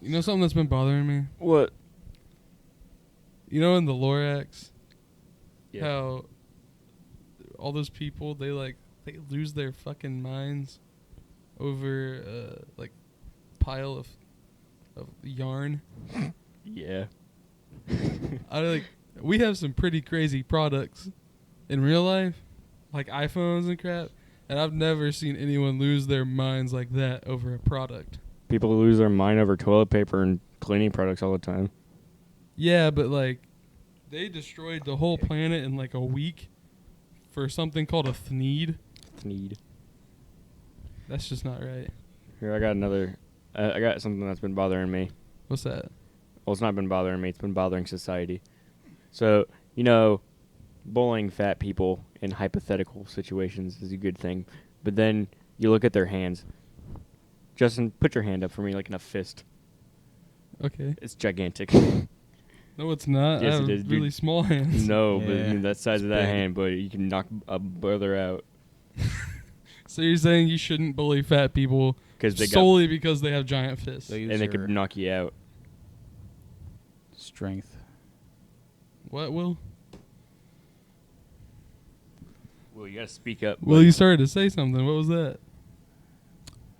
You know something that's been bothering me? What? You know in the Lorax, Yeah. how all those people, they lose their fucking minds over, pile of yarn. Yeah. We have some pretty crazy products in real life, like iPhones and crap, and I've never seen anyone lose their minds like that over a product. People lose their mind over toilet paper and cleaning products all the time. Yeah, but they destroyed the whole planet in a week for something called a thneed. Need. That's just not right. Here, I got another. I got something that's been bothering me. What's that? Well, it's not been bothering me. It's been bothering society. So, bullying fat people in hypothetical situations is a good thing. But then you look at their hands. Justin, put your hand up for me like in a fist. Okay. It's gigantic. No, it's not. Yes, I have it is, dude. really small hands. No, Yeah, but that size of that big. hand, but you can knock a brother out. So you're saying you shouldn't bully fat people Because solely because they have giant fists? They use and they your could knock you out. strength. What, Will? Well, you gotta speak up. Will, you started to say something. What was that?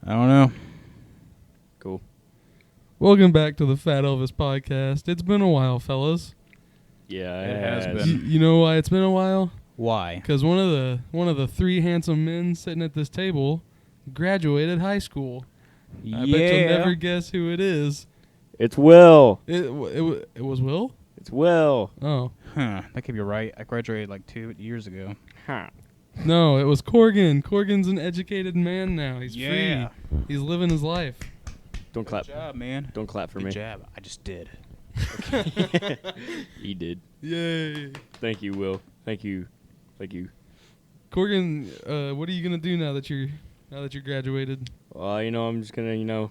I don't know. Cool. Welcome back to the Fat Elvis podcast. It's been a while, fellas. Yeah, It has been. You know why it's been a while? Why? Because one of the three handsome men sitting at this table graduated high school. I bet you'll never guess who it is. It's Will. It was Will? It's Will. Oh. Huh. That could be right. I graduated 2 years ago. Huh. No, it was Corgan. Corgan's an educated man now. He's Yeah. free. He's living his life. Don't clap. Good job, man. Don't clap for Good me. job. I just did. He did. Yay. Thank you, Will. Thank you. Corgan, what are you gonna do now that you're graduated? Well, I'm just gonna,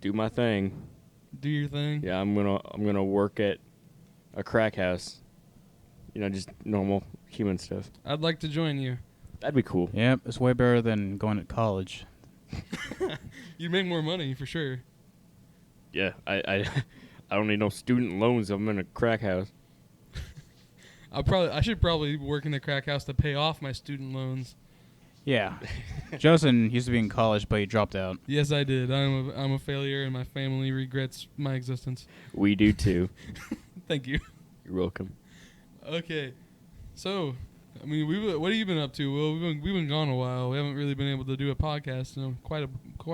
do my thing. Do your thing. Yeah, I'm gonna work at a crack house. Just normal human stuff. I'd like to join you. That'd be cool. Yep. It's way better than going to college. You'd make more money for sure. Yeah, I don't need no student loans. I'm in a crack house. I should probably work in the crack house to pay off my student loans. Yeah. Justin used to be in college, but he dropped out. Yes, I did. I'm a failure, and my family regrets my existence. We do too. Thank you. You're welcome. Okay, so what have you been up to, Will? We've been gone a while. We haven't really been able to do a podcast in quite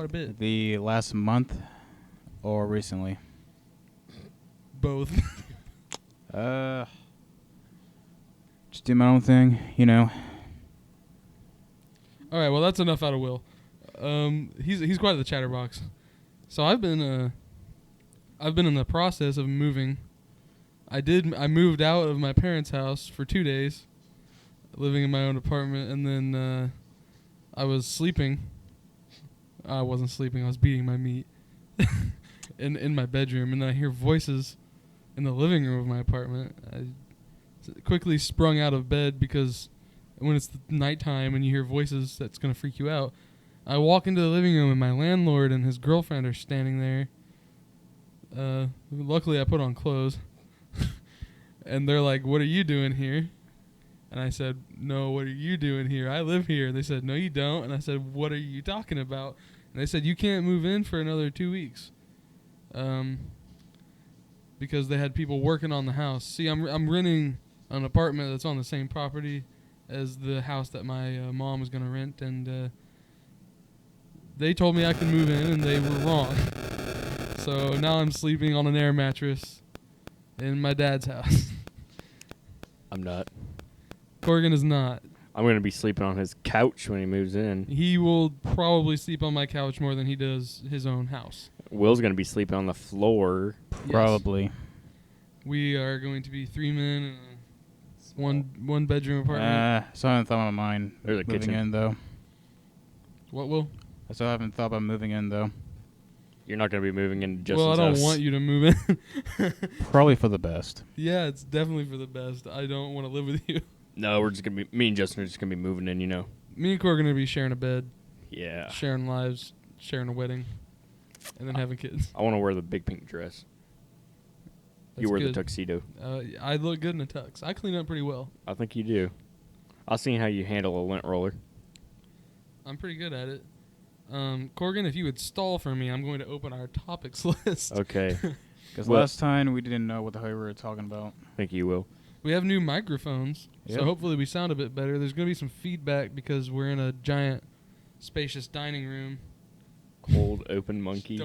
a bit. The last month or recently? Both. Just do my own thing, All right, well that's enough out of Will. He's quite the chatterbox. So I've been in the process of moving. I moved out of my parents' house for 2 days, living in my own apartment, and then I was sleeping. I wasn't sleeping. I was beating my meat in my bedroom, and then I hear voices in the living room of my apartment. I quickly sprung out of bed because when it's nighttime and you hear voices, that's going to freak you out. I walk into the living room and my landlord and his girlfriend are standing there. Luckily, I put on clothes. And they're like, "What are you doing here?" And I said, "No, what are you doing here? I live here." They said, "No, you don't." And I said, "What are you talking about?" And they said, "You can't move in for another 2 weeks." Because they had people working on the house. See, I'm renting an apartment that's on the same property as the house that my mom was going to rent, and they told me I could move in, and they were wrong. So now I'm sleeping on an air mattress in my dad's house. I'm not. Corgan is not. I'm gonna be sleeping on his couch when he moves in. He will probably sleep on my couch more than he does his own house. Will's gonna be sleeping on the floor. Probably. Yes. We are going to be 3 men in a one bedroom apartment. So I haven't thought about mine There's a moving kitchen. in, though. What, Will? I still haven't thought about moving in, though. You're not gonna be moving into Justin's Well, I don't house. want you to move in. Probably for the best. Yeah, it's definitely for the best. I don't want to live with you. No, we're just gonna be. Me and Justin are just gonna be moving in. Me and Cor are going to be sharing a bed, Yeah. sharing lives, sharing a wedding. and then having kids. I want to wear the big pink dress. You That's wear the good. tuxedo. I look good in a tux. I clean up pretty well. I think you do. I've seen how you handle a lint roller. I'm pretty good at it. Corgan, if you would stall for me, I'm going to open our topics list. Okay. Because Well- last time we didn't know what the hell we were talking about. I think you will. We have new microphones, Yep. so hopefully we sound a bit better. There's going to be some feedback because we're in a giant, spacious dining room. Cold open monkey.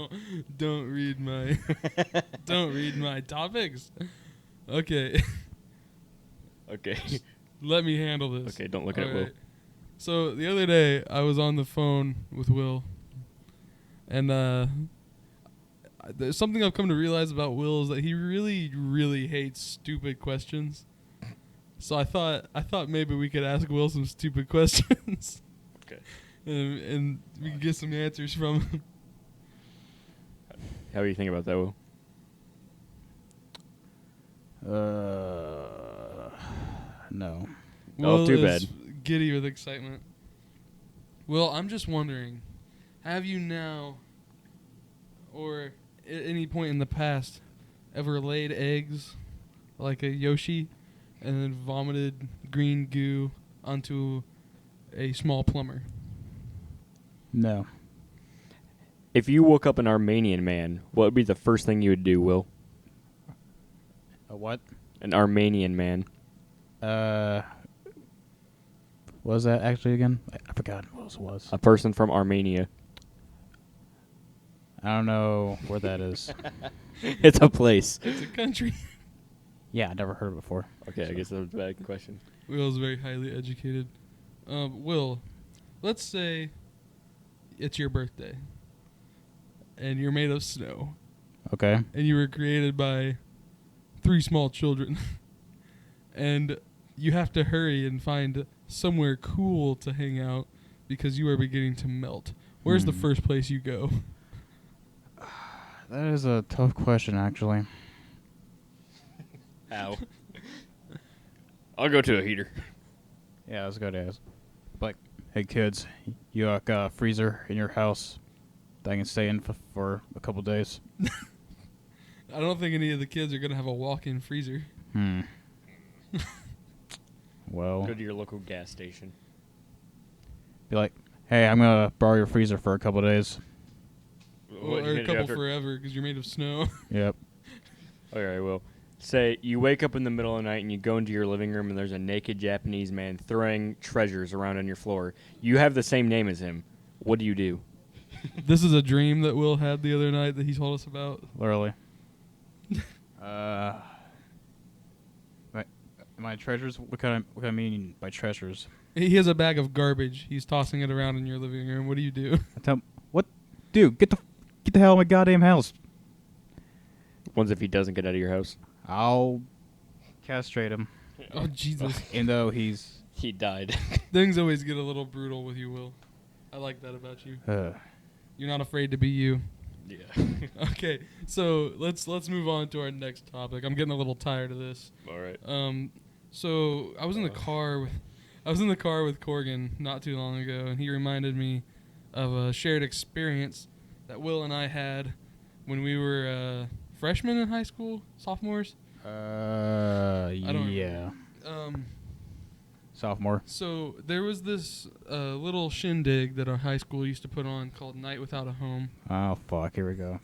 Don't read my don't read my topics. Okay, Okay. let me handle this. Okay, don't look at Will. Alright. So the other day I was on the phone with Will, and there's something I've come to realize about Will is that he really, really hates stupid questions. So I thought maybe we could ask Will some stupid questions. Okay. And we can get some answers from him. How do you think about that, Will? No. Will too is bad. giddy with excitement. Will, I'm just wondering, have you now, or at any point in the past, ever laid eggs like a Yoshi and then vomited green goo onto a small plumber? No. If you woke up an Armenian man, what would be the first thing you would do, Will? A what? An Armenian man. What was that actually again? I forgot what it was. A person from Armenia. I don't know where that is. It's a place. It's a country. Yeah, I never heard it before. Okay, I guess that was a bad question. Will's very highly educated. Will, let's say it's your birthday, and you're made of snow, Okay. and you were created by 3 small children, and you have to hurry and find somewhere cool to hang out because you are beginning to melt. Where's the first place you go? That is a tough question, actually. Ow. I'll go to a heater. Yeah, I was going to ask. Like, hey kids, you got a freezer in your house that I can stay in for a couple days? I don't think any of the kids are going to have a walk-in freezer. Well, Go to your local gas station. be like, hey, I'm going to borrow your freezer for a couple days. Or a couple forever because you're made of snow. Yep. Okay, well, say you wake up in the middle of the night and you go into your living room and there's a naked Japanese man throwing treasures around on your floor. You have the same name as him. What do you do? This is a dream that Will had the other night that he told us about. Literally. My treasures? What kind I mean by treasures? He has a bag of garbage. He's tossing it around in your living room. What do you do? I tell him, what? Dude, get the hell out of my goddamn house. One's if he doesn't get out of your house. I'll castrate him. Oh, Jesus. Even though he's... He died. Things always get a little brutal with you, Will. I like that about you. You're not afraid to be you. Yeah. Okay, so let's move on to our next topic. I'm getting a little tired of this. All right. So I was in the car with Corgan not too long ago, and he reminded me of a shared experience that Will and I had when we were freshmen in high school, sophomores. don't yeah. Um, Sophomore. so there was this little shindig that our high school used to put on called Night Without a Home. Oh, fuck. Here we go.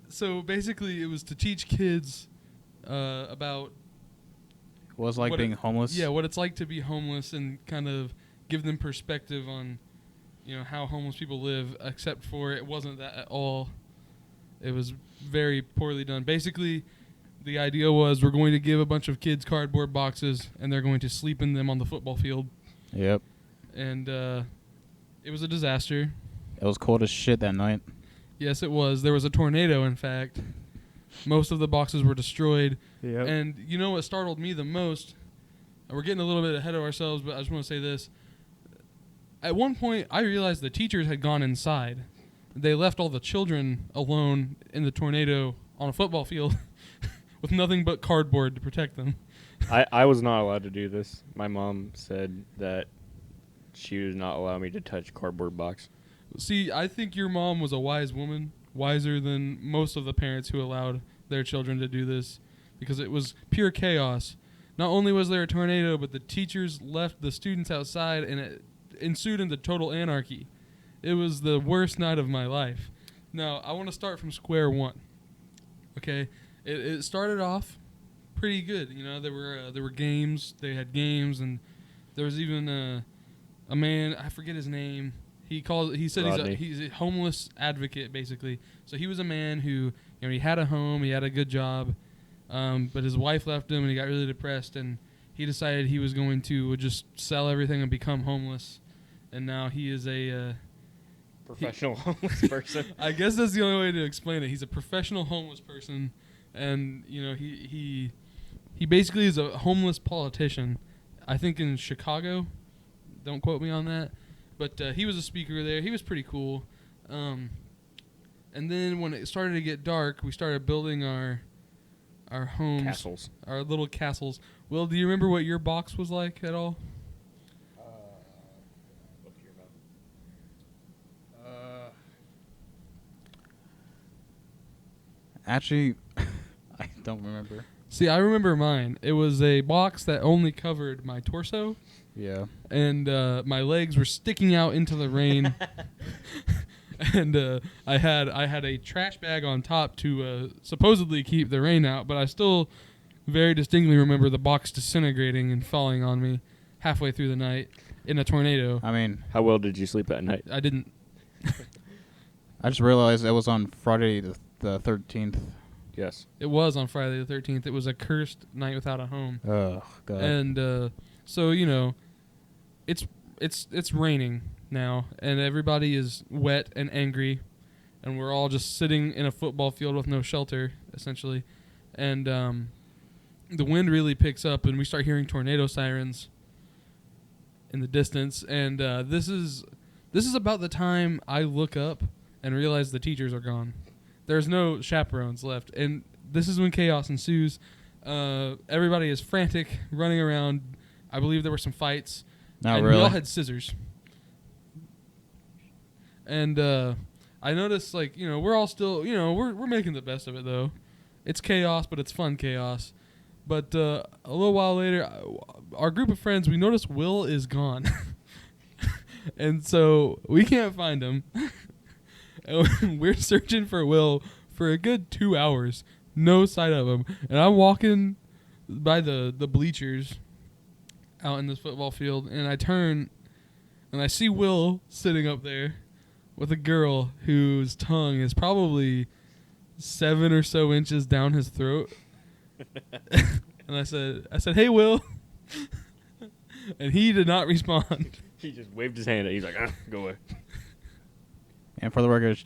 So basically, it was to teach kids about What it's like what being it- homeless? what it's like to be homeless and kind of give them perspective on, how homeless people live. Except for it wasn't that at all. It was very poorly done. Basically, the idea was we're going to give a bunch of kids cardboard boxes and they're going to sleep in them on the football field. Yep. And it was a disaster. It was cold as shit that night. Yes, it was. There was a tornado, in fact. Most of the boxes were destroyed. Yep. And you know what startled me the most? And we're getting a little bit ahead of ourselves, but I just want to say this. At one point, I realized the teachers had gone inside. They left all the children alone in the tornado on a football field with nothing but cardboard to protect them. I was not allowed to do this. My mom said that she would not allow me to touch cardboard box. See, I think your mom was a wise woman, wiser than most of the parents who allowed their children to do this, because it was pure chaos. Not only was there a tornado, but the teachers left the students outside, and it ensued into total anarchy. It was the worst night of my life. Now, I want to start from square one. Okay, it started off pretty good. You know, there were games. They had games, and there was even a man. I forget his name. He said Rodney. he's a homeless advocate, basically. So he was a man who, he had a home, he had a good job, but his wife left him, and he got really depressed, and he decided he was going to just sell everything and become homeless. And now he is a Professional homeless person. I guess that's the only way to explain it. He's a professional homeless person, and he basically is a homeless politician. I think in Chicago. Don't quote me on that, but he was a speaker there. He was pretty cool. And then when it started to get dark, we started building our homes, Castles. our little castles. Will, do you remember what your box was like at all? Actually, I don't remember. See, I remember mine. It was a box that only covered my torso, Yeah. and my legs were sticking out into the rain. And I had a trash bag on top to supposedly keep the rain out, but I still very distinctly remember the box disintegrating and falling on me halfway through the night in a tornado. I mean, How well did you sleep that night? I didn't. I just realized it was on Friday the 13th. Yes. It was on Friday the 13th. It was a cursed night without a home. Oh, God. And so it's raining now, and everybody is wet and angry, and we're all just sitting in a football field with no shelter, essentially. And the wind really picks up, and we start hearing tornado sirens in the distance. And this is about the time I look up and realize the teachers are gone. There's no chaperones left, and this is when chaos ensues. Everybody is frantic, running around. I believe there were some fights. Not and really. we all had scissors. And I noticed, we're all still, we're making the best of it, though. It's chaos, but it's fun chaos. But a little while later, our group of friends, we noticed Will is gone. And so we can't find him. And we're searching for Will for a good 2 hours. No sight of him. And I'm walking by the bleachers out in this football field, and I turn, and I see Will sitting up there with a girl whose tongue is probably 7 or so inches down his throat. And I said, "Hey, Will," and he did not respond. He just waved his hand. He's like, go away. And for the record,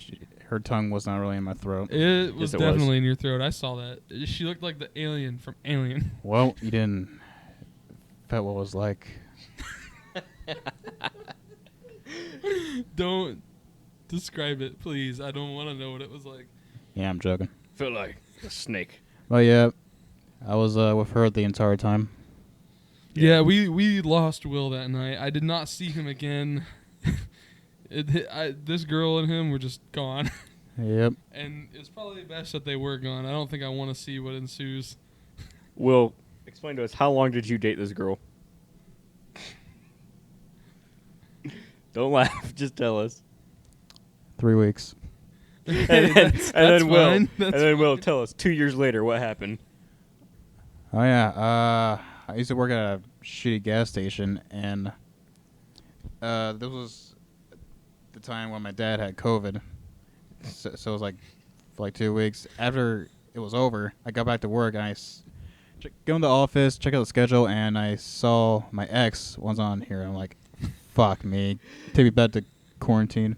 her tongue was not really in my throat. It was Yes, it definitely was. in your throat. I saw that. She looked like the alien from Alien. Well, you didn't bet what it was like. Don't describe it, please. I don't want to know what it was like. Yeah, I'm joking. Felt like a snake. Well, yeah, I was with her the entire time. Yeah, we lost Will that night. I did not see him again. This girl and him were just gone. Yep. And it's probably best that they were gone. I don't think I want to see what ensues. Will, explain to us, how long did you date this girl? Don't laugh. Just tell us. 3 weeks. And That's then fine. Will, tell us, 2 years later, what happened? Oh, yeah. I used to work at a shitty gas station, and this was the time when my dad had COVID. So it was like for like 2 weeks. After it was over, I got back to work, and go in the office, check out the schedule, and I saw my ex was on here. I'm like, fuck me. Take me back to quarantine.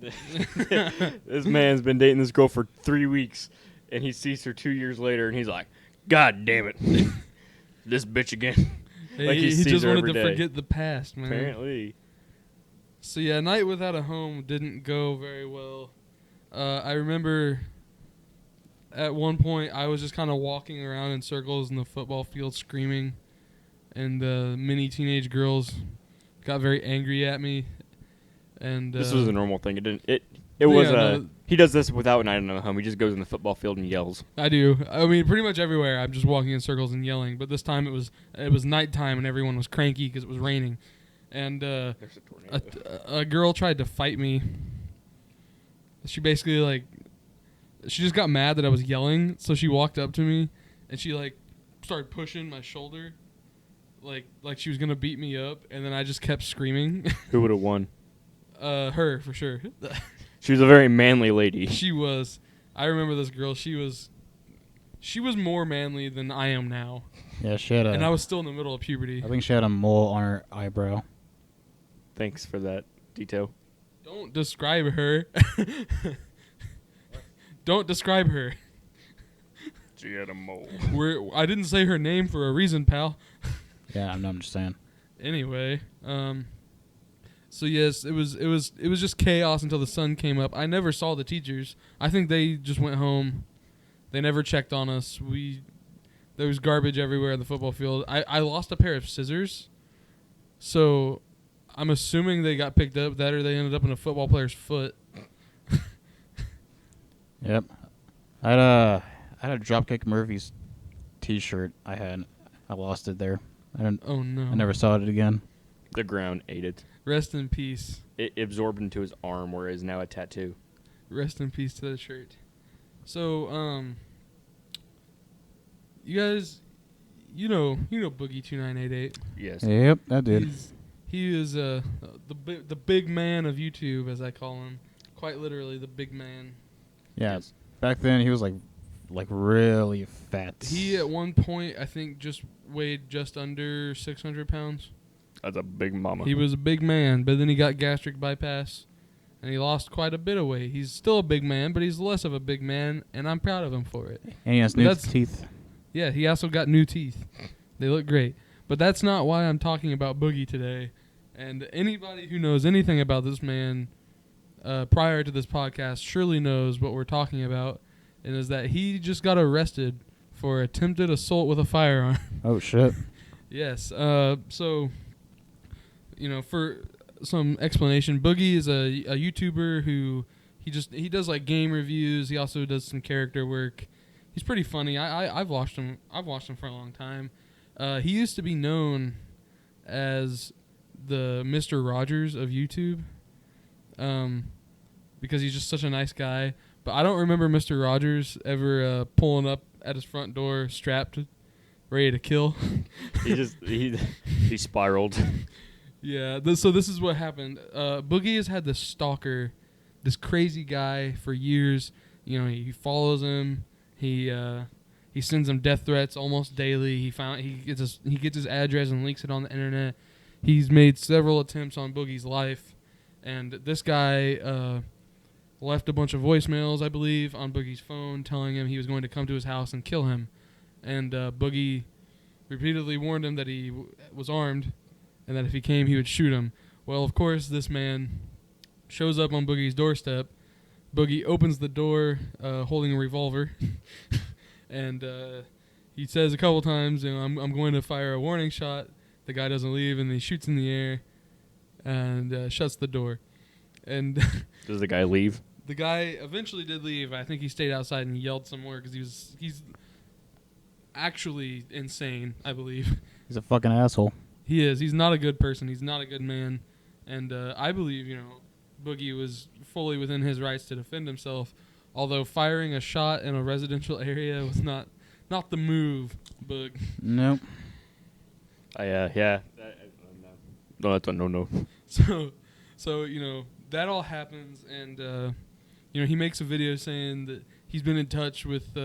This man's been dating this girl for 3 weeks, and he sees her 2 years later, and he's like, God damn it. This bitch again. Like he sees just her wanted every to day. forget the past, man. Apparently. So yeah, night without a home didn't go very well. I remember at one point I was just kind of walking around in circles in the football field screaming, and many teenage girls got very angry at me, And This was a normal thing. It didn't. It was no, he does this without an item at home. He just goes in the football field and yells. I do. I mean, pretty much everywhere. I'm just walking in circles and yelling. But this time it was nighttime and everyone was cranky because it was raining. And There's a tornado. a girl tried to fight me. She basically she just got mad that I was yelling, so she walked up to me and she started pushing my shoulder, like she was gonna beat me up, and then I just kept screaming. Who would have won? Her for sure. She was a very manly lady. She was. I remember this girl. She was more manly than I am now. Yeah, she had a. And I was still in the middle of puberty. I think she had a mole on her eyebrow. Thanks for that detail. Don't describe her. Don't describe her. She had a mole. I didn't say her name for a reason, pal. Yeah, I'm just saying. Anyway, so yes, it was just chaos until the sun came up. I never saw the teachers. I think they just went home. They never checked on us. There was garbage everywhere in the football field. I lost a pair of scissors, so I'm assuming they got picked up. That or they ended up in a football player's foot. Yep. I had a Dropkick Murphys T-shirt. I lost it there. Oh no! I never saw it again. The ground ate it. Rest in peace. It absorbed into his arm, where it is now a tattoo. Rest in peace to that shirt. So, you guys, you know Boogie 2988. Yes. Yep, that dude. He is the big man of YouTube, as I call him. Quite literally, the big man. Yeah. Yes. Back then, he was like really fat. He at one point, I think, just weighed just under 600 pounds. That's a big mama. He was a big man, but then he got gastric bypass, and he lost quite a bit of weight. He's still a big man, but he's less of a big man, and I'm proud of him for it. And he has new teeth. Yeah, he also got new teeth. They look great. But that's not why I'm talking about Boogie today. And anybody who knows anything about this man prior to this podcast surely knows what we're talking about, and is that he just got arrested for attempted assault with a firearm. Oh, shit. Yes. So, for some explanation, Boogie is a YouTuber who he does like game reviews. He also does some character work. He's pretty funny. I've watched him. I've watched him for a long time. He used to be known as the Mr. Rogers of YouTube, because he's just such a nice guy. But I don't remember Mr. Rogers ever pulling up at his front door, strapped, ready to kill. He spiraled. Yeah. So this is what happened. Boogie has had this stalker, this crazy guy for years. He follows him. He sends him death threats almost daily. He gets his address and leaks it on the internet. He's made several attempts on Boogie's life, and this guy left a bunch of voicemails, I believe, on Boogie's phone telling him he was going to come to his house and kill him. And Boogie repeatedly warned him that he was armed and that if he came, he would shoot him. Well, of course, this man shows up on Boogie's doorstep. Boogie opens the door holding a revolver, and he says a couple times, I'm going to fire a warning shot. The guy doesn't leave, and he shoots in the air and shuts the door. And Does the guy leave? The guy eventually did leave. I think he stayed outside and yelled some more because he's actually insane, I believe. He's a fucking asshole. He is. He's not a good person. He's not a good man. And I believe, Boogie was fully within his rights to defend himself, although firing a shot in a residential area was not the move, Boog. Nope. Yeah. No, that's a no. So that all happens, and he makes a video saying that he's been in touch with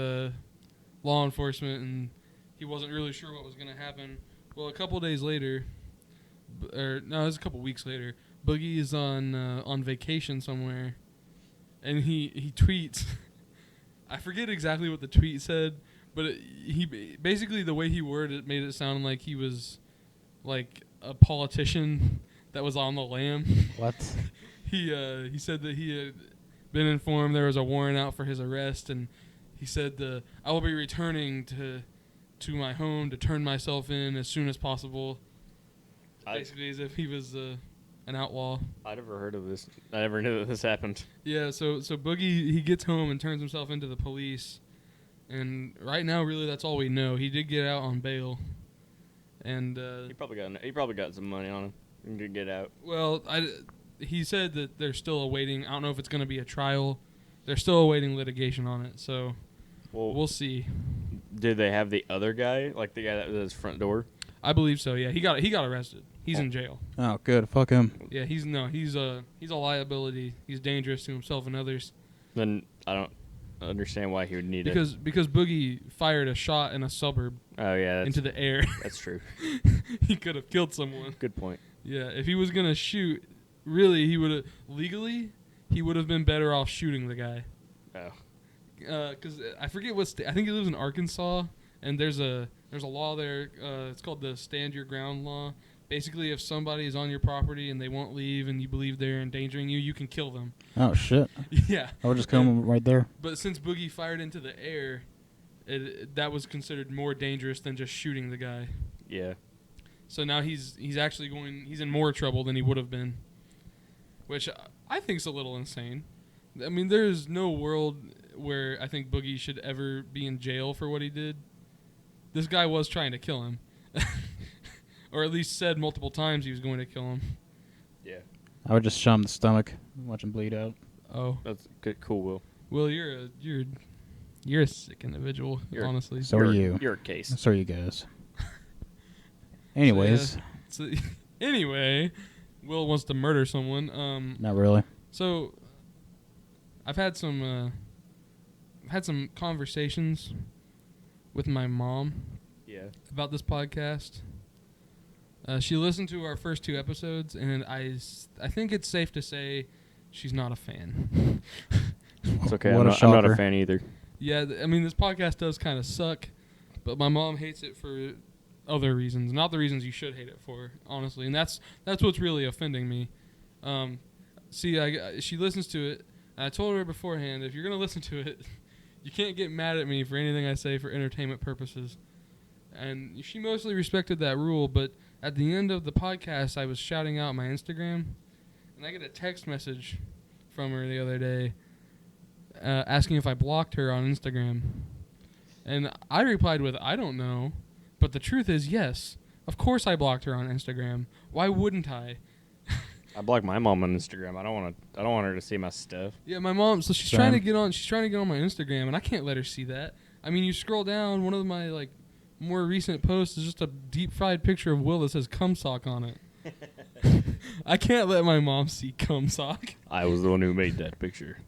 law enforcement, and he wasn't really sure what was going to happen. Well, a couple days later, it was a couple weeks later, Boogie is on vacation somewhere, and he tweets. I forget exactly what the tweet said, but he basically, the way he worded it made it sound like he was like a politician that was on the lam. What? He said that he had been informed there was a warrant out for his arrest, and he said I will be returning to my home to turn myself in as soon as possible. Basically, as if he was an an outlaw. I never heard of this. I never knew that this happened. Yeah, so Boogie, he gets home and turns himself into the police. And right now, really, that's all we know. He did get out on bail. And He probably got some money on him and could get out. well, he said that they're still awaiting. I don't know if it's going to be a trial. They're still awaiting litigation on it. So Well, we'll see. did they have the other guy, like the guy that was at his front door? I believe so. Yeah, he got arrested. He's in jail. Oh, good. Fuck him. Yeah, he's a liability. He's dangerous to himself and others. Then I don't understand why he would need it. Because Boogie fired a shot in a suburb Oh yeah, into the air. that's true. He could have killed someone. Good point. Yeah, if he was gonna shoot, really, he would have been better off shooting the guy. Oh, Because I forget what I think he lives in Arkansas, and there's a law there. It's called the Stand Your Ground law. Basically, if somebody is on your property and they won't leave, and you believe they're endangering you, you can kill them. Oh, shit. Yeah. I would just kill him right there. But since Boogie fired into the air, that was considered more dangerous than just shooting the guy. yeah. So now he's in more trouble than he would have been, which I think is a little insane. I mean, there is no world where I think Boogie should ever be in jail for what he did. This guy was trying to kill him, or at least said multiple times he was going to kill him. Yeah. I would just shove him in the stomach, watch him bleed out. Oh, That's good. Cool, Will. Will, you're a sick individual, honestly. So are you. You're a case. So are you guys. Anyways. So, anyway, Will wants to murder someone. Not really. So, I've had some conversations with my mom Yeah. about this podcast. She listened to our first 2 episodes, and I think it's safe to say she's not a fan. It's okay. What I'm a not, I'm not a shocker. fan either. Yeah, I mean, this podcast does kind of suck, but my mom hates it for other reasons, not the reasons you should hate it for, honestly. And that's what's really offending me. She listens to it, and I told her beforehand, if you're going to listen to it, you can't get mad at me for anything I say for entertainment purposes. And she mostly respected that rule, but at the end of the podcast, I was shouting out my Instagram, and I get a text message from her the other day asking if I blocked her on Instagram. And I replied with, I don't know. But the truth is, yes. Of course I blocked her on Instagram. Why wouldn't I? I blocked my mom on Instagram. I don't want her to see my stuff. Yeah, my mom, so she's Same. trying to get on my Instagram, and I can't let her see that. I mean, you scroll down, one of my more recent posts is just a deep fried picture of Will that says cum sock on it. I can't let my mom see cum sock. I was the one who made that picture.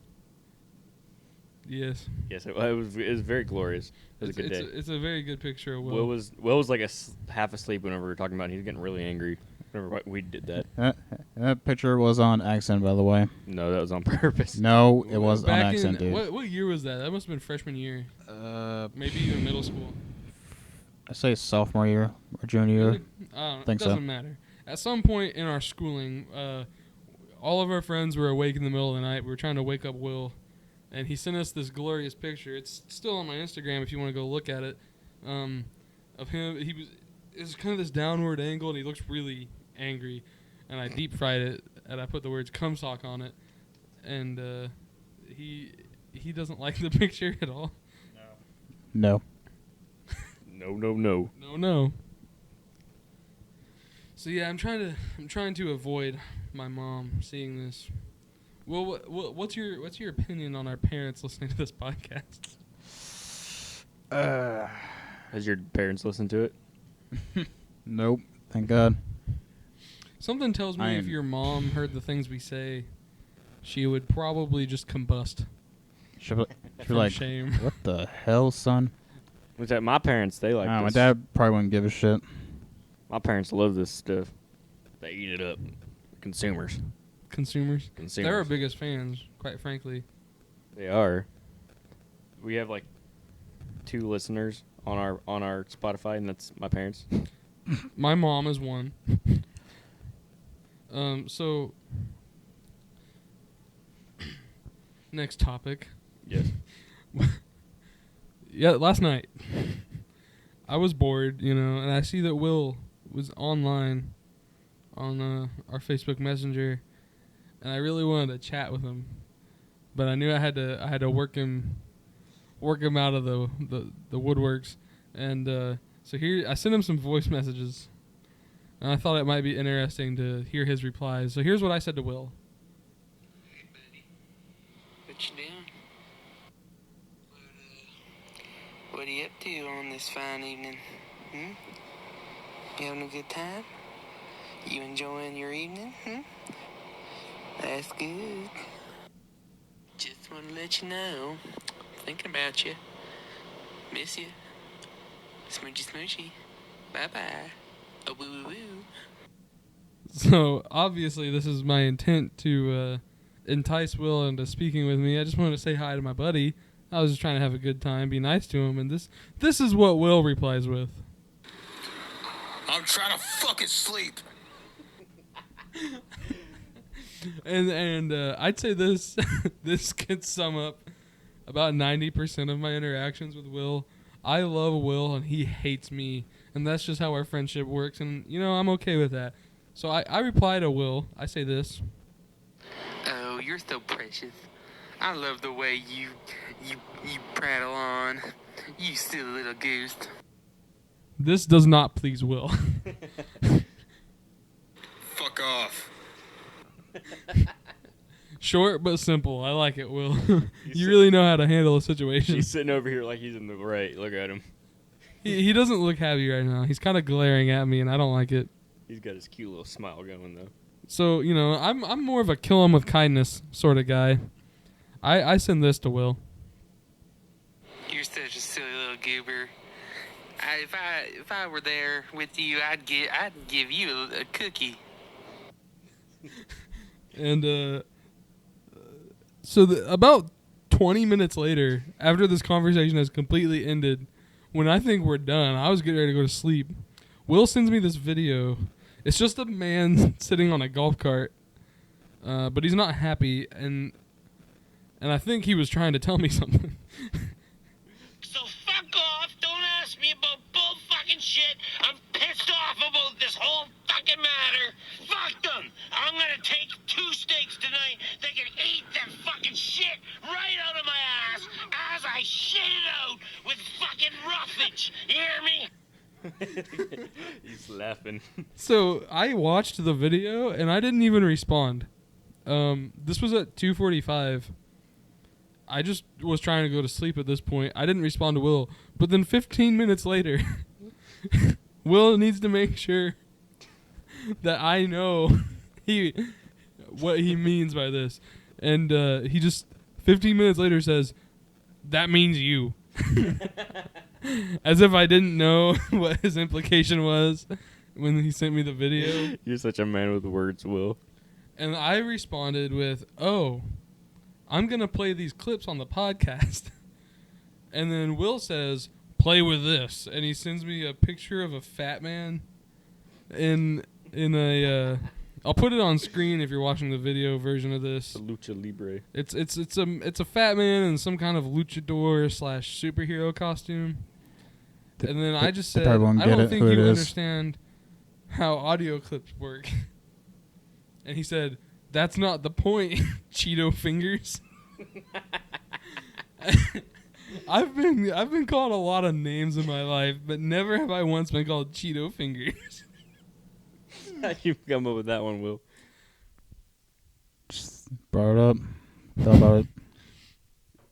Yes. Yes, it was very glorious. It was a good day. It's a very good picture of Will. Will was like half asleep whenever we were talking about it. He was getting really angry whenever we did that. That picture was on accident, by the way. No, that was on purpose. No, it was on Back accident, dude. What year was that? That must have been freshman year. Maybe even middle school. I say sophomore year or junior year. Really? I don't know. Think It so. doesn't matter. At some point in our schooling, all of our friends were awake in the middle of the night. We were trying to wake up Will, and he sent us this glorious picture. It's still on my Instagram if you want to go look at it. Of him, it's kind of this downward angle, and he looks really angry. And I deep fried it, and I put the words "cum sock" on it, and he doesn't like the picture at all. No. No. No. So yeah, I'm trying to avoid my mom seeing this. Well, what's your opinion on our parents listening to this podcast? Has your parents listened to it? Nope. Thank God. Something tells me if your mom heard the things we say, she would probably just combust. She'll be From like, shame. what the hell, son? What's that? My parents, they like My this. dad probably wouldn't give a shit. My parents love this stuff. They eat it up. Consumers. Consumers. They're our biggest fans, quite frankly. They are. We have 2 listeners on our Spotify, and that's my parents. My mom is one. So next topic. Yes. Yeah, last night I was bored, and I see that Will was online on our Facebook Messenger, and I really wanted to chat with him, but I knew I had to work him out of the woodworks, and so here I sent him some voice messages, and I thought it might be interesting to hear his replies. So here's what I said to Will. Hey, buddy. What you doing? What are you up to on this fine evening? You having a good time? You enjoying your evening? That's good. Just want to let you know, thinking about you. Miss you. Smoochy smoochy. Bye-bye. Oh, woo woo woo. So obviously this is my intent to entice Will into speaking with me. I just wanted to say hi to my buddy. I was just trying to have a good time, be nice to him, and this is what Will replies with. I'm trying to fucking sleep. And I'd say this this could sum up about 90% of my interactions with Will. I love Will and he hates me, and that's just how our friendship works, and I'm okay with that. So I reply to Will. I say this. Oh, you're so precious. I love the way you prattle on. You silly little goose. This does not please Will. Fuck off. Short but simple. I like it, Will. You really know how to handle a situation. He's sitting over here like he's in the right. Look at him. He doesn't look happy right now. He's kind of glaring at me, and I don't like it. He's got his cute little smile going, though. So, I'm more of a kill him with kindness sort of guy. I send this to Will. You're such a silly little goober. If I were there with you, I'd give you a cookie. And so about 20 minutes later, after this conversation has completely ended, when I think we're done, I was getting ready to go to sleep. Will sends me this video. It's just a man sitting on a golf cart, but he's not happy, and I think he was trying to tell me something. So fuck off, don't ask me about bull fucking shit. I'm pissed off about this whole fucking matter. Fuck them. I'm gonna take 2 steaks tonight. They can eat that fucking shit right out of my ass as I shit it out with fucking roughage. You hear me? He's laughing. So I watched the video, and I didn't even respond. This was at 2:45. I just was trying to go to sleep at this point. I didn't respond to Will. But then 15 minutes later, Will needs to make sure that I know what he means by this. And he just 15 minutes later says, "That means you." As if I didn't know what his implication was when he sent me the video. You're such a man with words, Will. And I responded with, "Oh, I'm going to play these clips on the podcast." And then Will says, "Play with this." And he sends me a picture of a fat man in a I'll put it on screen if you're watching the video version of this. The Lucha Libre. It's a fat man in some kind of luchador / superhero costume. And then I just said, "I don't think you understand how audio clips work." And he said, "That's not the point, Cheeto fingers." I've been called a lot of names in my life, but never have I once been called Cheeto fingers. How'd you come up with that one, Will? Just brought it up. Thought about it.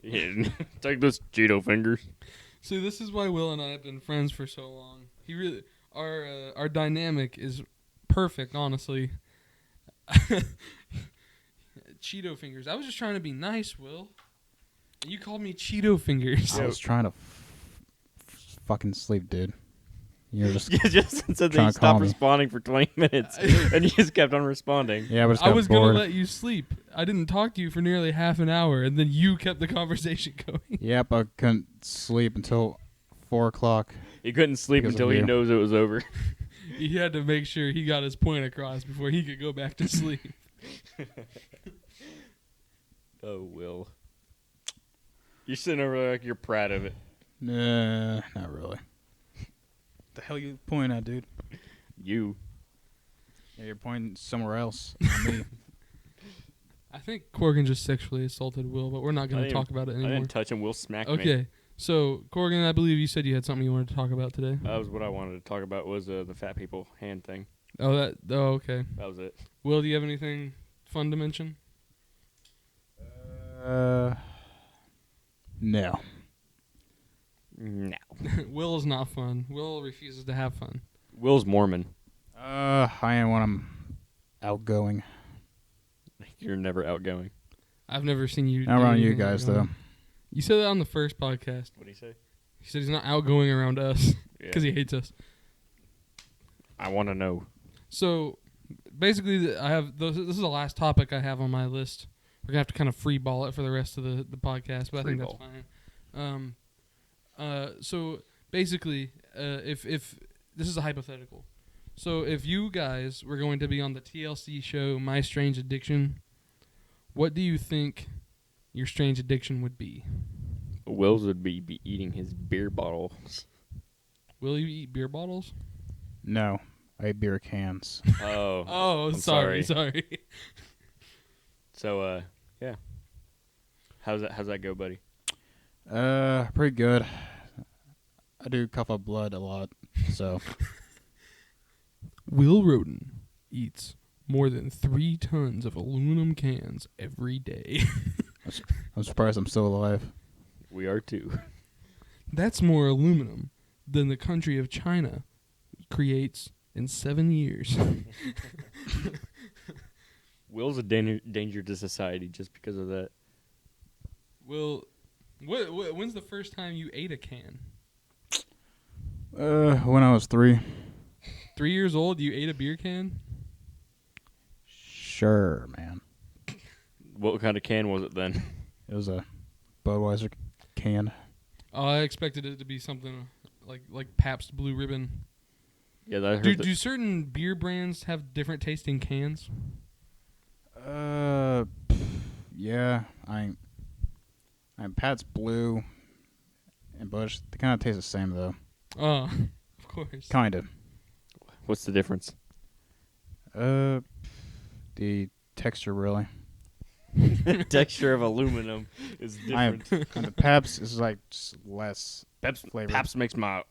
Yeah, take this Cheeto fingers. See, this is why Will and I have been friends for so long. Our dynamic is perfect, honestly. Cheeto fingers. I was just trying to be nice, Will. And you called me Cheeto fingers. I was trying to fucking sleep, dude. You're just You just said that trying you to call stopped me. responding for 20 minutes, and you just kept on responding. Yeah, but I was bored. going to let you sleep. I didn't talk to you for nearly half an hour, and then you kept the conversation going. Yep, I couldn't sleep until 4 o'clock. He couldn't sleep Because of until he you. knows it was over. He had to make sure he got his point across before he could go back to sleep. Oh, Will. You're sitting over there like you're proud of it. Nah, not really. The hell you pointing at, dude? You. Yeah, you're pointing somewhere else. Not me. I think Corgan just sexually assaulted Will, but we're not going I to didn't- talk about it I anymore. didn't touch him. Will smack me. Okay, so Corgan, I believe you said you had something you wanted to talk about today. That was what I wanted to talk about was the fat people hand thing. Oh, okay. That was it. Will, do you have anything fun to mention? No. No. Will is not fun. Will refuses to have fun. Will's Mormon. I am when I'm outgoing. You're never outgoing. I've never seen you. Not do around you anything guys, outgoing. though. You said that on the first podcast. What do you say? He said he's not outgoing around us Yeah. because he hates us. I want to know. So basically, I have this is the last topic I have on my list. We're gonna have to kind of free ball it for the rest of the podcast, but I think that's fine. So basically, if this is a hypothetical, so if you guys were going to be on the TLC show My Strange Addiction, what do you think your strange addiction would be? Will's would be eating his beer bottles. Will you eat beer bottles? No. I eat beer cans. Oh. Oh, I'm sorry. So, yeah. How's that go, buddy? Pretty good. I do cough up blood a lot, so. Will Roden eats more than 3 tons of aluminum cans every day. I'm surprised I'm still alive. We are too. That's more aluminum than the country of China creates in 7 years. Will's a danger to society just because of that. Will, when's the first time you ate a can? When I was 3. 3 years old, you ate a beer can? Sure, man. What kind of can was it then? It was a Budweiser can. Oh, I expected it to be something like Pabst Blue Ribbon. Yeah, I heard Do certain beer brands have different tasting cans? Yeah. I'm Pat's Blue and Bush. They kind of taste the same, though. Oh, of course. Kind of. What's the difference? The texture, really. Texture of aluminum is different. And the Pabst is like just less flavor. Pabst makes my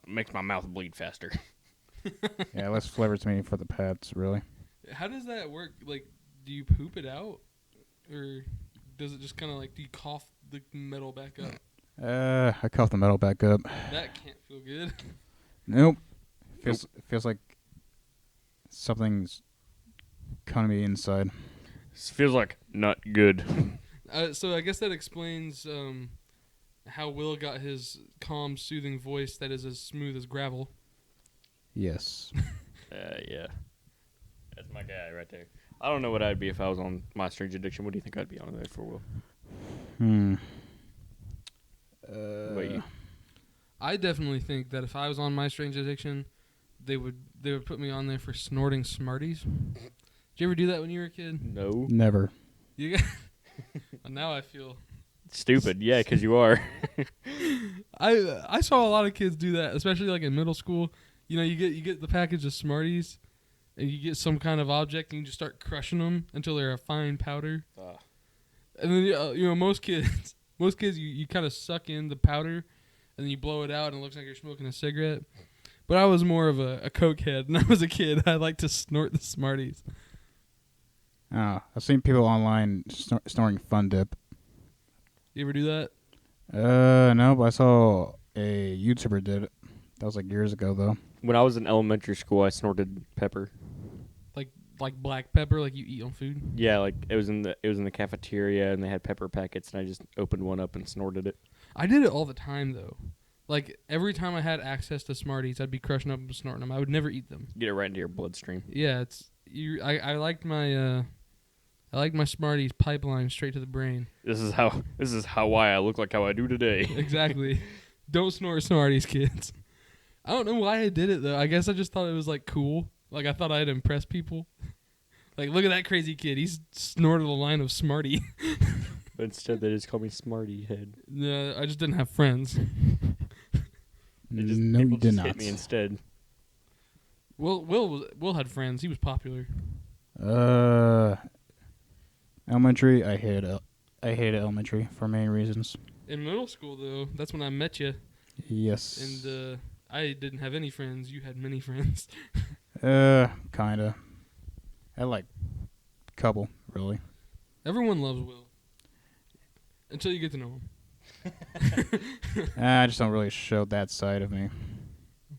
mouth bleed faster. Yeah, less flavor to me for the Pabst, really. How does that work? Like, do you poop it out? Or does it just kind of like, do you cough the metal back up? I coughed the metal back up. That can't feel good. Nope. Feels like something's coming to me inside. This feels like not good. So I guess that explains how Will got his calm, soothing voice that is as smooth as gravel. Yes. Yeah. That's my guy right there. I don't know what I'd be if I was on My Strange Addiction. What do you think I'd be on there for, Will? Wait. I definitely think that if I was on My Strange Addiction, they would put me on there for snorting smarties. Did you ever do that when you were a kid? No. Never. You got now I feel Stupid. Yeah, because you are. I saw a lot of kids do that, especially like in middle school. You know, you get the package of Smarties, and you get some kind of object, and you just start crushing them until they're a fine powder. And then you know most kids you kind of suck in the powder, and then you blow it out, and it looks like you're smoking a cigarette. But I was more of a coke head, and I was a kid. I liked to snort the Smarties. I've seen people online snoring Fun Dip. You ever do that? No, but I saw a YouTuber did it. That was like years ago, though. When I was in elementary school, I snorted pepper. Like black pepper, like you eat on food? Yeah, like it was in the cafeteria, and they had pepper packets, and I just opened one up and snorted it. I did it all the time, though. Like, every time I had access to Smarties, I'd be crushing up and snorting them. I would never eat them. Get it right into your bloodstream. Yeah, I liked my Smarties pipeline straight to the brain. This is why I look like how I do today. Exactly. Don't snort Smarties, kids. I don't know why I did it, though. I guess I just thought it was, like, cool. Like, I thought I'd impress people. Like, look at that crazy kid. He's snorted a line of Smartie. But instead, they just call me Smarty Head. No, I just didn't have friends. No, people you did just not. hit me instead. Will had friends. He was popular. Elementary. I hated elementary for many reasons. In middle school, though, that's when I met you, Yes. and I didn't have any friends. You had many friends. Kinda. I like couple, really. Everyone loves Will. Until you get to know him. I just don't really show that side of me.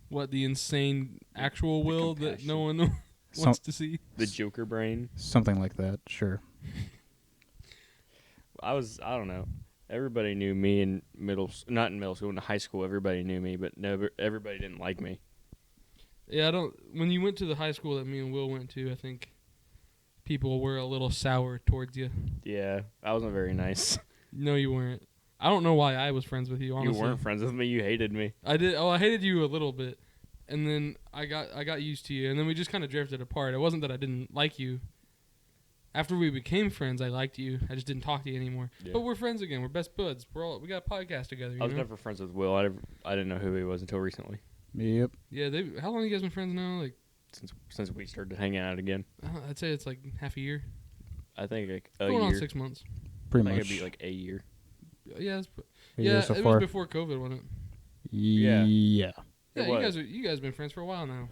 What, the insane actual Will that no one wants to see? The Joker brain. Something like that, sure. I don't know. Everybody knew me in not in middle school, in high school. Everybody knew me, but everybody didn't like me. Yeah, when you went to the high school that me and Will went to, I think people were a little sour towards you. Yeah, I wasn't very nice. No, you weren't. I don't know why I was friends with you, honestly. You weren't friends with me. You hated me. I did. Oh, I hated you a little bit. And then I got used to you, and then we just kind of drifted apart. It wasn't that I didn't like you. After we became friends, I liked you. I just didn't talk to you anymore. Yeah. But we're friends again. We're best buds. We got a podcast together. I was never friends with Will. I didn't know who he was until recently. Yep. Yeah. How long have you guys been friends now? Like since we started hanging out again. I'd say it's like half a year. I think like a going year. On 6 months. Pretty much. It'd be like a year. Yeah. So it far. was before COVID, wasn't it? Yeah. Yeah. You guys been friends for a while now.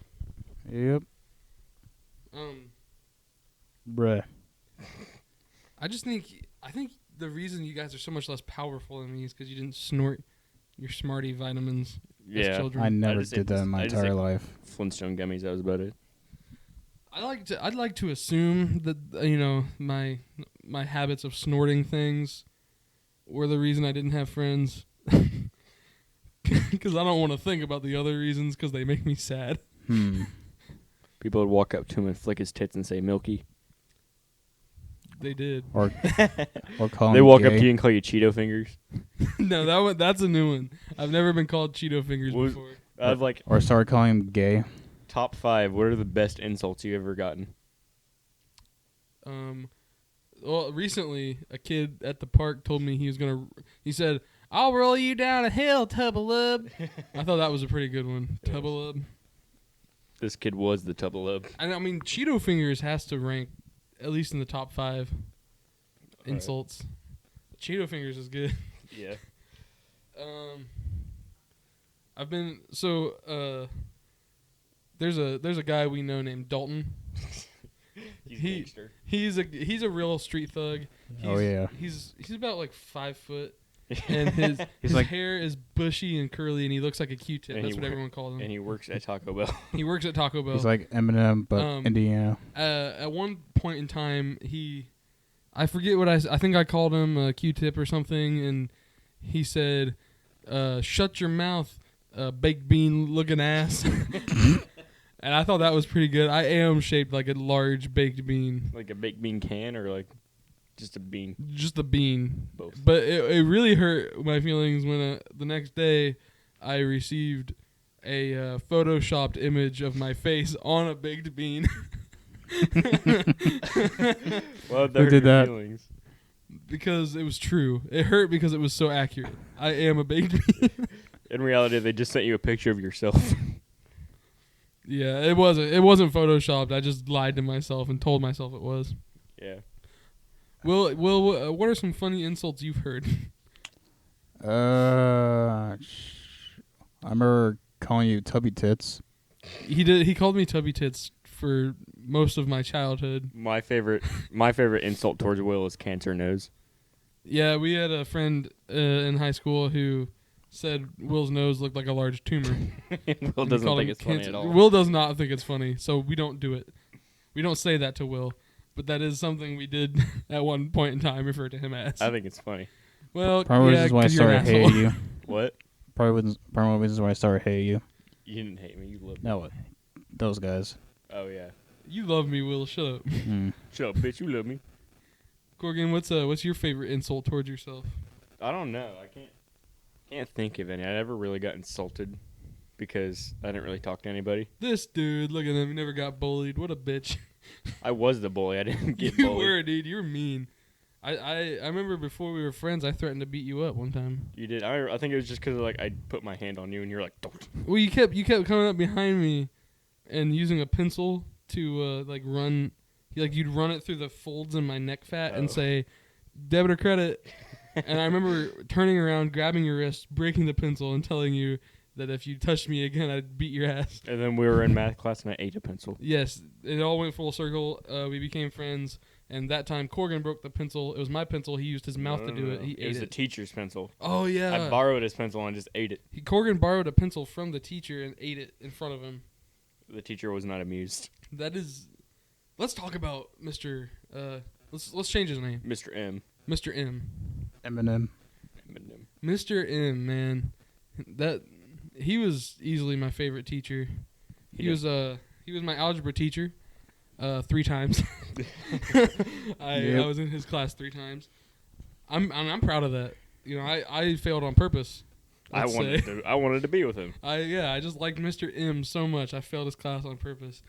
Yep. Bruh. I think the reason you guys are so much less powerful than me is because you didn't snort your Smartie vitamins as children. I never did that in my entire life. Flintstone gummies, that was about it. I'd like to assume that my habits of snorting things were the reason I didn't have friends. Because I don't want to think about the other reasons because they make me sad. People would walk up to him and flick his tits and say "Milky." They did. Or call They him walk gay. up to you and call you Cheeto fingers. No, that's a new one. I've never been called Cheeto fingers before. I've or start calling him gay. Top 5. What are the best insults you've ever gotten? Well, recently a kid at the park told me he said, "I'll roll you down a hill, Tubbalub." I thought that was a pretty good one. Yes. Tubbalub. This kid was the Tubbalub. I mean, Cheeto fingers has to rank at least in the top 5 insults. Right. Cheeto fingers is good. Yeah. There's a guy we know named Dalton. He's a real street thug. He's about like 5 foot, and his hair is bushy and curly, and he looks like a Q-tip. That's what everyone calls him. And he works at Taco Bell. He works at Taco Bell. He's like Eminem, but Indiana. At one point in time, I forget what I think I called him a Q-tip or something, and he said, "Shut your mouth, baked bean looking ass." And I thought that was pretty good. I am shaped like a large baked bean. Like a baked bean can or like just a bean? Just a bean. Both. But it really hurt my feelings when the next day I received a photoshopped image of my face on a baked bean. Well, who did that? Feelings. Because it was true. It hurt because it was so accurate. I am a baked bean. In reality, they just sent you a picture of yourself. Yeah, it wasn't photoshopped. I just lied to myself and told myself it was. Yeah. Will, what are some funny insults you've heard? I remember calling you Tubby Tits. He called me Tubby Tits for most of my childhood. My favorite insult towards Will is cancer nose. Yeah, we had a friend in high school who said Will's nose looked like a large tumor. Will doesn't think it's funny at all. Will does not think it's funny, so we don't do it. We don't say that to Will, but that is something we did at one point in time refer to him as. I think it's funny. Well, probably this is why I started hating you. What? Probably this is why I started hating you. You didn't hate me. You loved me. No, those guys. Oh yeah. You love me, Will. Shut up. Shut up, bitch. You love me. Corgan, what's your favorite insult towards yourself? I don't know. I can't think of any. I never really got insulted because I didn't really talk to anybody. This dude, look at him. He never got bullied. What a bitch. I was the bully. I didn't get bullied. You were, dude. You're mean. I remember before we were friends, I threatened to beat you up one time. You did? I think it was just because I put my hand on you and you're like, don't. Well, you kept coming up behind me and using a pencil to run. you'd run it through the folds in my neck fat and say, debit or credit. And I remember turning around, grabbing your wrist, breaking the pencil, and telling you that if you touched me again, I'd beat your ass. And then we were in math class, and I ate a pencil. Yes, it all went full circle. We became friends. And that time, Corgan broke the pencil. It was my pencil. He used his mouth to do it. He It ate was it. the teacher's pencil. Oh, yeah. I borrowed his pencil and just ate it. Corgan borrowed a pencil from the teacher and ate it in front of him. The teacher was not amused. That is... Let's talk about Mr. Let's change his name. Mr. M. Mr. M. Eminem. Mr. M, man. He was easily my favorite teacher. He was my algebra teacher 3 times. I was in his class 3 times. I'm proud of that. You know, I failed on purpose. I wanted to be with him. I just liked Mr. M so much. I failed his class on purpose.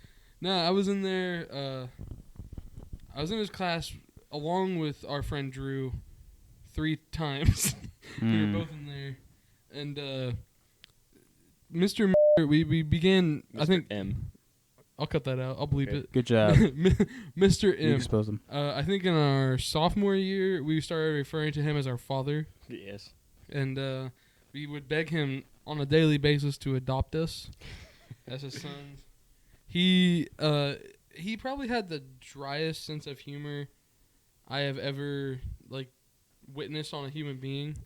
No, I was in there. I was in his class along with our friend Drew 3 times. We were both in there, and Mr. We began. Mr. I think M. I'll cut that out. I'll bleep Okay. it. Good job. Mr. You M. exposed him. I think in our sophomore year we started referring to him as our father, Yes. and we would beg him on a daily basis to adopt us as his sons. He probably had the driest sense of humor I have ever witnessed on a human being.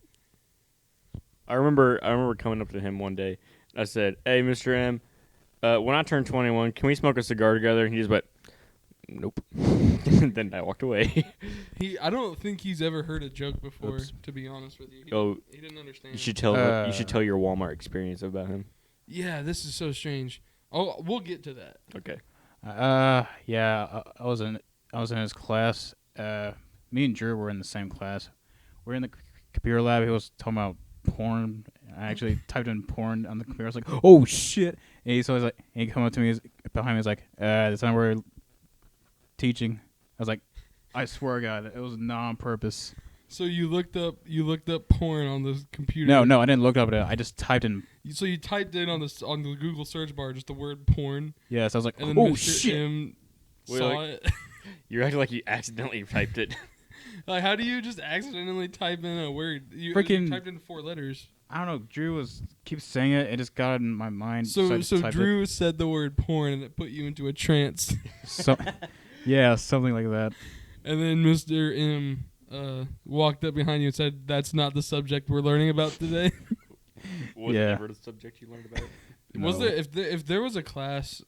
I remember coming up to him one day. I said, "Hey, Mr. M, when I turn 21, can we smoke a cigar together?" And he just went, "Nope." Then I walked away. I don't think he's ever heard a joke before. Oops. To be honest with you, he didn't understand. You should tell your Walmart experience about him. Yeah, this is so strange. Oh, we'll get to that. Okay. Yeah, I was in his class. Me and Drew were in the same class. We're in the computer lab. He was talking about porn. I actually typed in porn on the computer. I was like, "Oh shit!" And he's always like, he come up to me behind me. He's like, "That's not where we're teaching." I was like, "I swear to God, it was not on purpose." So you looked up porn on the computer. No, I didn't look up it. I just typed in. So you typed in on the Google search bar just the word porn. Yes, I was like, And then "Oh Mr. shit!" M Wait, saw like- it. You're acting like you accidentally typed it. Like, how do you just accidentally type in a word? You Freaking- typed in 4 letters. I don't know. Drew keeps saying it. It just got in my mind. So I just typed it. Drew said the word porn and it put you into a trance. Yeah, something like that. And then Mr. M walked up behind you and said, "That's not the subject we're learning about today." Was Yeah. it ever the subject you learned about? Was No. there if there was a class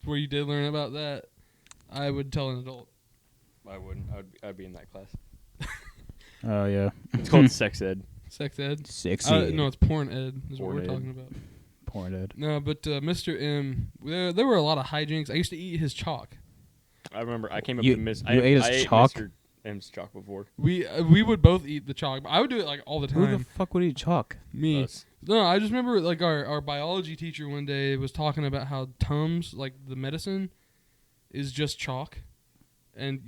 where you did learn about that, I would tell an adult. I wouldn't. I'd be in that class. Oh yeah. It's called sex ed. Sex ed? Sexy. No, it's porn ed is Porn what we're ed. talking about. Porn ed. No, but Mr. M, there were a lot of hijinks. I used to eat his chalk. I remember I came up You- to Miss. you I ate his I ate chalk? Mr. M's chalk before. We would both eat the chalk, but I would do it like all the Who the time. fuck would eat chalk? Me. Us. No, I just remember like our biology teacher one day was talking about how Tums, like the medicine, is just chalk, and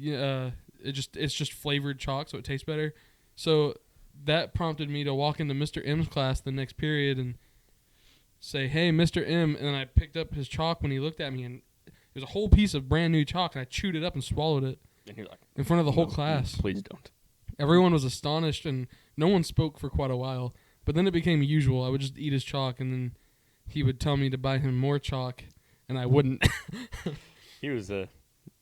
it's just flavored chalk, so it tastes better. So that prompted me to walk into Mr. M's class the next period and say, "Hey, Mr. M," and then I picked up his chalk when he looked at me, and it was a whole piece of brand new chalk, and I chewed it up and swallowed it And you're like, in front of the whole "No, class. Please don't." Everyone was astonished, and no one spoke for quite a while. But then it became usual. I would just eat his chalk, and then he would tell me to buy him more chalk, and I wouldn't. He was a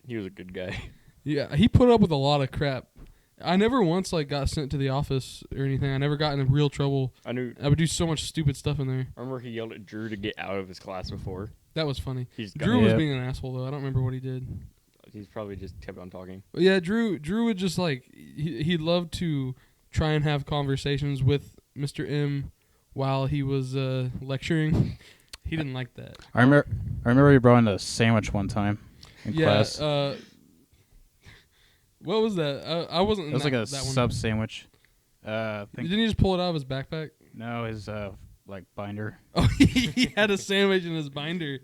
good guy. Yeah, he put up with a lot of crap. I never once got sent to the office or anything. I never got in real trouble. I I would do so much stupid stuff in there. I remember he yelled at Drew to get out of his class before. That was funny. He's Drew was Yep. being an asshole though. I don't remember what he did. He's probably just kept on talking. But yeah, Drew would just he loved to try and have conversations with Mr. M while he was lecturing. He didn't like that. I remember you brought in a sandwich one time in class. What was that? I wasn't in It was like a that one. sub sandwich. I think Didn't he just pull it out of his backpack? no, his binder. Oh, he had a sandwich in his binder.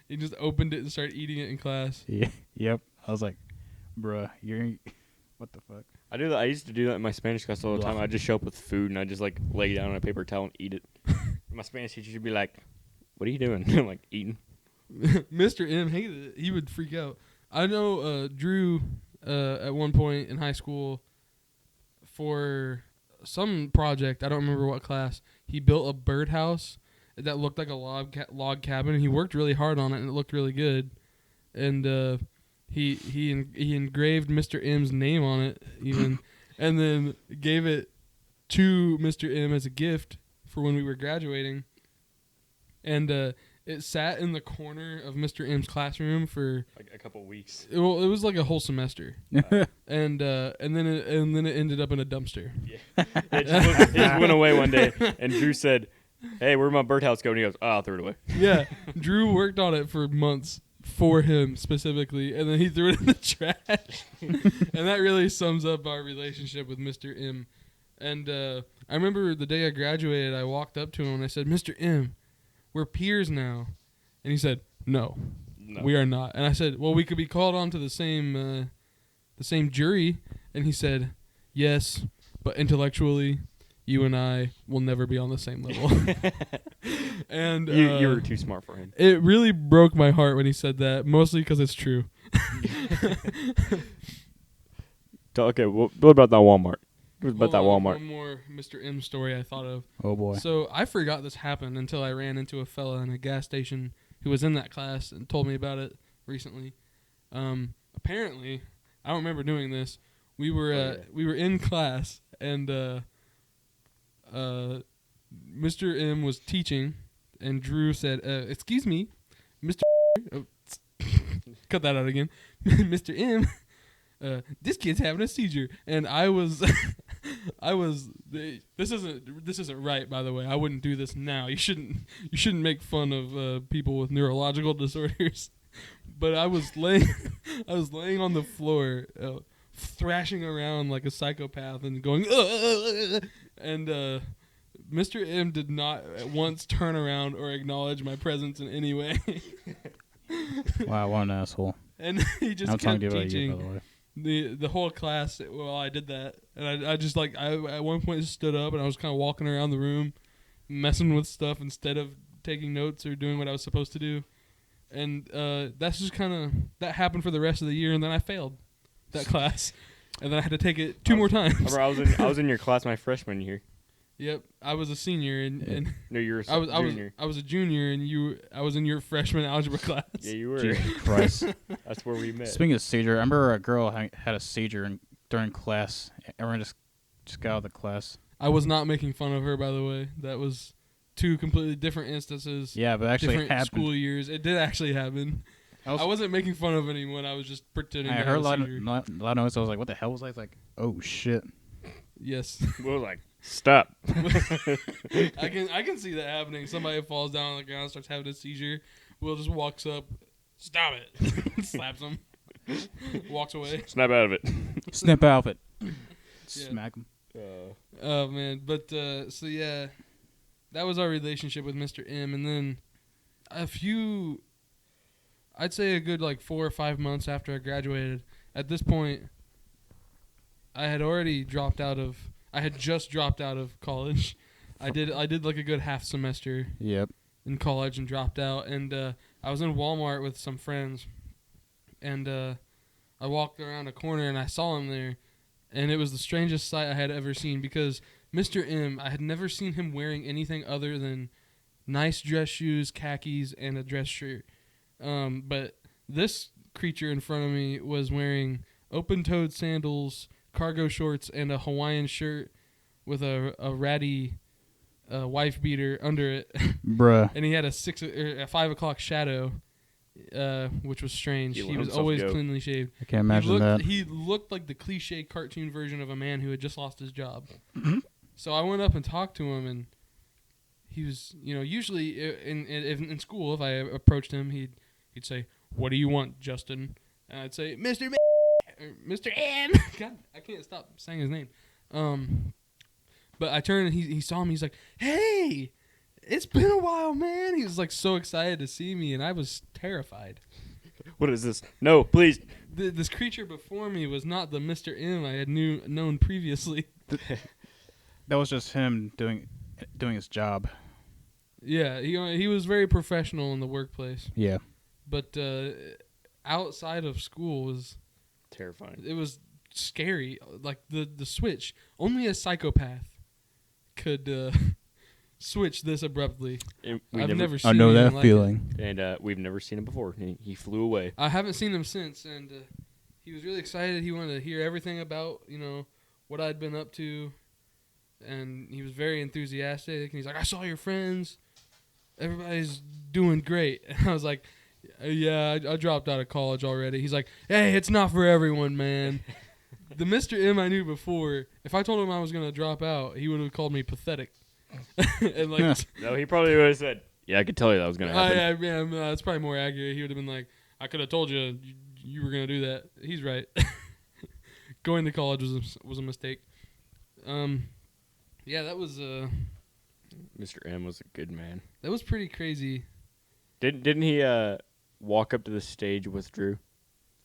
He just opened it and started eating it in class. Yeah. Yep. I was like, bruh, you're what the fuck? I do that. I used to do that in my Spanish class all the time. I'd just show up with food and I'd just lay down on a paper towel and eat it. My Spanish teacher would be like, "What are you doing?" I'm like, "Eating." Mr. M hated it. He would freak out. I know Drew at one point in high school for some project. I don't remember what class. He built a birdhouse that looked like a log cabin, and he worked really hard on it, and it looked really good. And he engraved Mr. M's name on it even, and then gave it to Mr. M as a gift for when we were graduating. And it sat in the corner of Mr. M's classroom for Like a couple weeks. it was like a whole semester, and then it ended up in a dumpster. Yeah. It just went away one day, and Drew said, "Hey, where'd my birdhouse go?" And he goes, "Oh, I'll throw it away." Yeah, Drew worked on it for months for him specifically, and then he threw it in the trash. And that really sums up our relationship with Mr. M. And I remember the day I graduated, I walked up to him and I said, "Mr. M, we're peers now." And he said, No, we are not. And I said, "Well, we could be called onto the same jury." And he said, "Yes, but intellectually, you and I will never be on the same level." And You were too smart for him. it really broke my heart when he said that, mostly because it's true. Okay, what about that Walmart? What about that Hold on, Walmart? One more Mr. M story I thought of. Oh boy. So I forgot this happened until I ran into a fella in a gas station who was in that class and told me about it recently. Apparently, I don't remember doing this. We were in class and Mr. M was teaching, and Drew said, "Excuse me, Mr. Oh, cut that out again, Mr. M. This kid's having a seizure." And I was, this isn't right, by the way. I wouldn't do this now. You shouldn't make fun of people with neurological disorders. But I was laying on the floor, thrashing around like a psychopath and going, and Mr. M did not once turn around or acknowledge my presence in any way. Wow, what an asshole. And he just kept You, by teaching the way. the whole class while I did that. And I just I at one point stood up and I was kind of walking around the room messing with stuff instead of taking notes or doing what I was supposed to do. And that's just kind of, that happened for the rest of the year, and then I failed that class. And then I had to take it two more times. I was in your class my freshman year. Yep, I was a senior, and No, you were junior. I was a junior, and I was in your freshman algebra class. Yeah, you were. Jesus Christ. That's where we met. Speaking of seizure, I remember a girl had a seizure during class. Everyone just got out of the class. I was not making fun of her, by the way. That was two completely different instances. Yeah, but actually different happened. School years. It did actually happen. I wasn't making fun of anyone. I was just pretending. I to heard a have lot seizure. of noise. I was like, "What the hell was that?" Like, "Oh shit." Yes. We were like, "Stop." I can see that happening. Somebody falls down on the ground, starts having a seizure. Will just walks up, "Stop it!" Slaps him, walks away. Snap out of it. Snip out of it. Smack him. Oh man, but so yeah, that was our relationship with Mr. M, and then I'd say a good 4 or 5 months after I graduated. At this point, I had just dropped out of college. I did a good half semester Yep. in college and dropped out. And I was in Walmart with some friends, and I walked around a corner and I saw him there, and it was the strangest sight I had ever seen because Mr. M, I had never seen him wearing anything other than nice dress shoes, khakis, and a dress shirt. But this creature in front of me was wearing open-toed sandals, cargo shorts, and a Hawaiian shirt with a ratty wife beater under it. Bruh. And he had a 5 o'clock shadow, which was strange. He He let was himself always go. cleanly shaved. I can't imagine that. He looked like the cliche cartoon version of a man who had just lost his job. So I went up and talked to him, and he was, usually in school, if I approached him, he'd say, "What do you want, Justin?" And I'd say, "Mr. M," or "Mr. M." God, I can't stop saying his name. But I turned and he saw me. He's like, "Hey, it's been a while, man." He was so excited to see me, and I was terrified. What is this? No, please. This creature before me was not the Mr. M I had known previously. That was just him doing his job. Yeah, he was very professional in the workplace. Yeah. But outside of school was Terrifying. it was scary. Like the switch. Only a psychopath could switch this abruptly. I've never seen I know that anything like feeling. And we've never seen him before. He flew away. I haven't seen him since, and he was really excited. He wanted to hear everything about what I'd been up to, and he was very enthusiastic. And he's like, "I saw your friends. Everybody's doing great." And I was like, "Yeah, I dropped out of college already." He's like, "Hey, it's not for everyone, man." The Mr. M I knew before, if I told him I was gonna drop out, he would have called me pathetic. And like, No, he probably would have said, "Yeah, I could tell you that was gonna happen." yeah, it's probably more accurate. He would have been like, "I could have told you you were gonna do that." He's right. Going to college was a mistake. Yeah, that was Mr. M was a good man. that was pretty crazy. Didn't he walk up to the stage with Drew?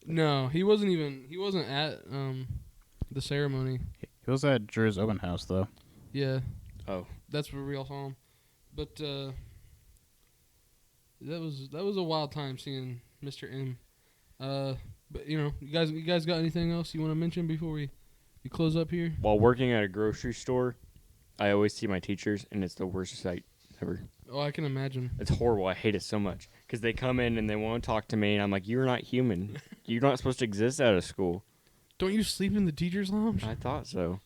No, he wasn't at the ceremony. He was at Drew's open house though. Yeah. Oh. That's where we all saw him. But that was a wild time seeing Mr. M. But you guys got anything else you want to mention before we close up here? While working at a grocery store, I always see my teachers, and it's the worst sight ever. Oh, I can imagine. It's horrible. I hate it so much because they come in and they want to talk to me, and I'm like, "You're not human. You're not supposed to exist out of school." Don't you sleep in the teacher's lounge? I thought so.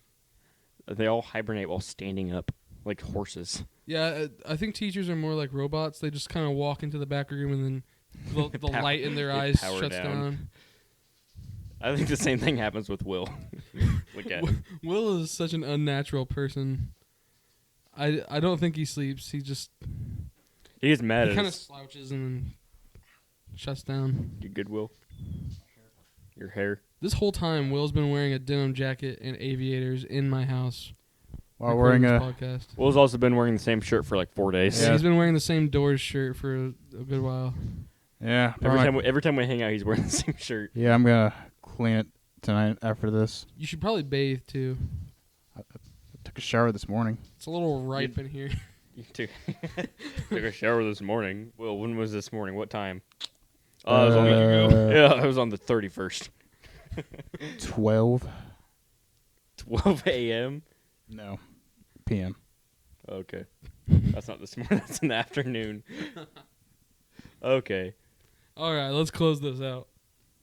They all hibernate while standing up like horses. Yeah, I think teachers are more like robots. They just kind of walk into the back room and then the light in their they eyes power shuts down. down. I think the same thing happens with Will. Look at him. Will is such an unnatural person. I don't think he sleeps. He just He is mad he at kind of us. slouches and then shuts down. You good, Will? Your hair. This whole time, Will's been wearing a denim jacket and aviators in my house. While recording wearing this podcast. Will's also been wearing the same shirt for like 4 days. Yeah, he's been wearing the same Doors shirt for a good while. Yeah. Every time we hang out, he's wearing the same shirt. Yeah, I'm gonna clean it tonight after this. You should probably bathe too. I took a shower this morning. It's a little ripe in here. You took a shower this morning. Will, when was this morning? What time? It was on it was on the 31st. 12. 12 a.m. No. PM. Okay. That's not this morning. That's in the afternoon. Okay. All right, let's close this out.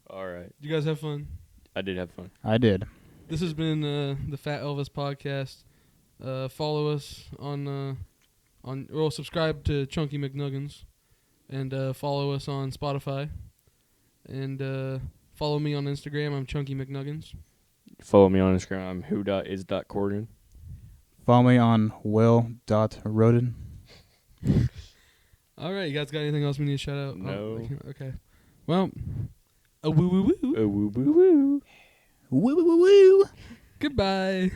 All right. You guys have fun? I did have fun. I did. This has been the Fat Elvis podcast. Follow us on subscribe to Chunky McNuggens, and follow us on Spotify, and follow me on Instagram. I'm Chunky McNuggins. Follow me on Instagram. I'm who.is.corden. Follow me on will.roden. All right, you guys got anything else we need to shout out? No. Oh, okay. Well, a woo woo woo. Woo woo woo. Woo woo woo woo. Goodbye.